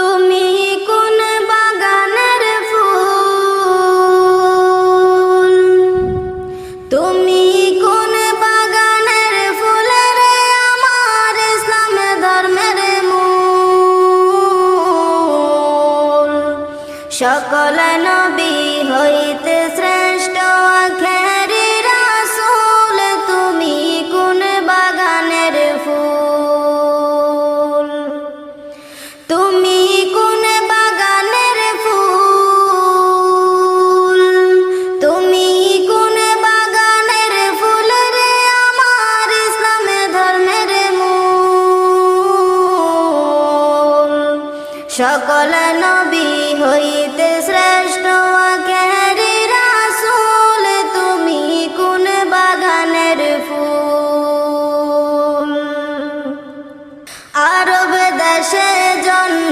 তুমি কোন বাগানের ফুল, তুমি কোন বাগানের ফুল রে আমার ইসলাম ধর্মের মূল। সকল নবী হইতে শ্রেষ্ঠ আখেরি রাসূল, তুমি কোন বাগানের ফুল, তুমি কোন বাগানের ফুল, তুমি কোন বাগানের ফুল রে আমার ইসলাম ধর্মের মূল। সকল নবী হইতে শ্রেষ্ঠ আখেরি